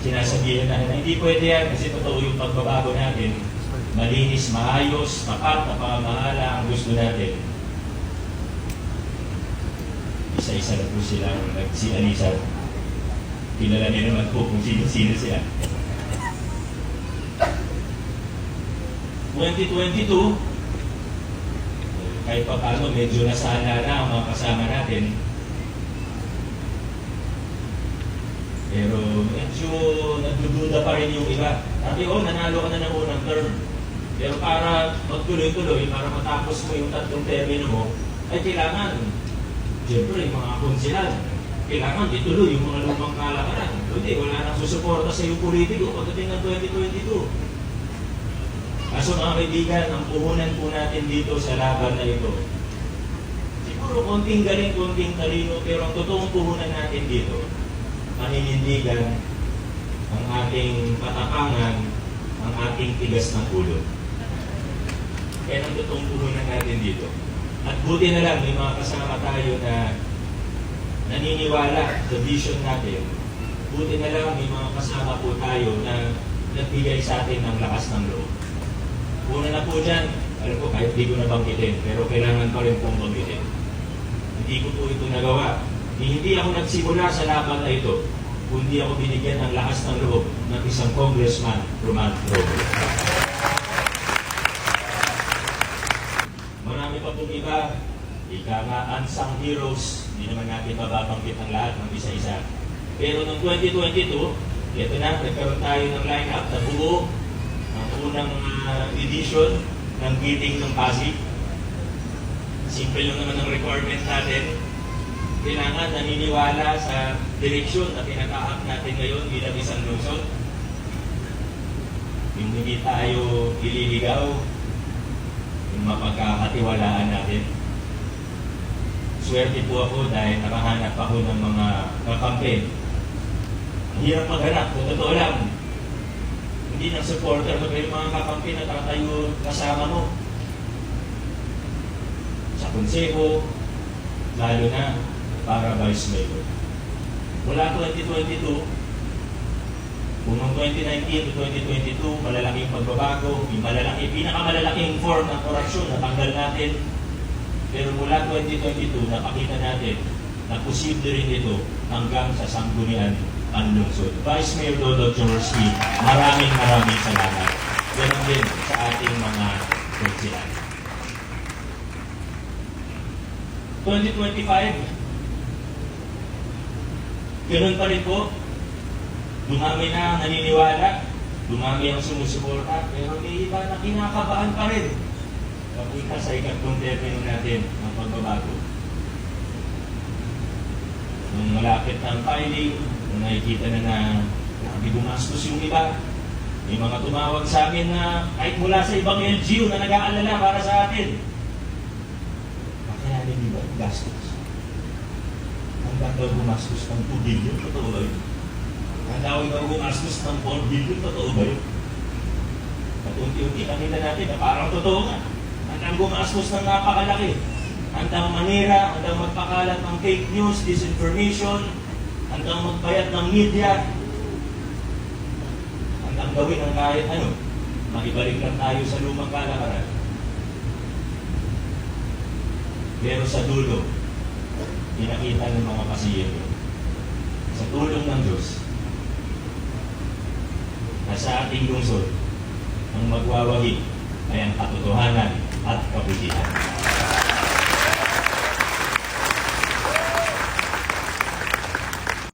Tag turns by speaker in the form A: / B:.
A: sinasabihan na hindi pwede yan kasi totoo yung pagbabago natin. Malinis, maayos, tapat na pamamahala ang gusto natin. Isa-isa na po sila nagsianisan. Kilala niyo naman po kung sino-sino sila. 2022, kahit pa paano medyo nasana na ang mga kasama natin. Pero medyo nagdududa pa rin yung iba. Sabi, nanalo ka na ng unang term. Pero para magtuloy-tuloy, para matapos mo yung tatlong termino mo, ay kailangan, siyempre, mga konsilan, kailangan ituloy yung mga lumang kalakaran. Hindi, wala nang susuporta sa iyo politiko pagdating ng 2022. Kaso mga kaibigan, ang puhunan po natin dito sa laban na ito, siguro konting galing, konting talino, pero ang totoong puhunan natin dito, paninindigan, ang ating patapangan, ang ating tigas ng ulo. Kaya ang totoong puhunan natin dito. At buti na lang, may mga kasama tayo na naniniwala sa vision natin. Buti na lang, may mga kasama po tayo na nagbigay sa atin ng lakas ng loob. Una na po dyan, alam ko kahit di ko na banggitin, pero kailangan pa rin pong banggitin. Hindi ko po ito nagawa. Hindi ako nagsimula sa laban na ito, kundi ako binigyan ng lakas ng loob ng isang congressman, Roman Robles. Marami pa pong iba, ika nga unsung heroes, hindi naman natin mababanggit ang lahat ng isa-isa. Pero noong 2022, ito na, nagkaroon tayo ng line-up na buo ang unang edition ng Giting ng Pasig. Simple lang naman ang requirement natin. Kailangan naniniwala sa direksyon na tinatahak natin ngayon bilang isang lungsod. Yung hindi tayo ililigaw, yung mapagkakatiwalaan natin. Swerte po ako dahil nakahanap ako ng mga kakampen. Ang hirap maghanap, kung totoo lang. Hindi ng supporter, pero yung mga kakampi na tatayo kasama mo sa konseho, lalo na para vice mayor. Mula 2022, kung noong 2019 to 2022, malalaking pagbabago, pinakamalalaking form ng korupsyon na tanggal natin. Pero mula 2022, napakita natin na posible rin ito hanggang sa sanggunian ang lungsod. Vice Mayor Dodot Jaworski, maraming salamat. Ganon din sa ating mga konsilan. 2025, ganon pa rin po. Dumami na ang naniniwala, dumami ang sumusuporta, pero may iba na kinakabahan pa rin. Papunta sa ikatlong termino natin ng pagbabago. Nung malapit ng filing, nung nakikita na gumastos yung iba, may mga tumawag sa amin na kahit mula sa ibang LGU na nag-aalala para sa atin. Kakayanin niyo ba gastos? Hanggang daw gumastos ng 2 billion, totoo ba yun? Hanggang daw gumastos ng 4 billion, totoo ba yun? At unti-unti kanila natin na parang totoo nga. Hanggang gumastos ng napakalaki. Hanggang manira, hanggang magpakalat ng fake news, disinformation, hanggang magbayad ng media, hanggang gawin ang kahit ano, makibalik lang tayo sa lumang kalakaran. Pero sa dulo, pinakita ng mga pasiyero, sa tulong ng Diyos, na sa ating lungsod, ang magwawagi ay ang katotohanan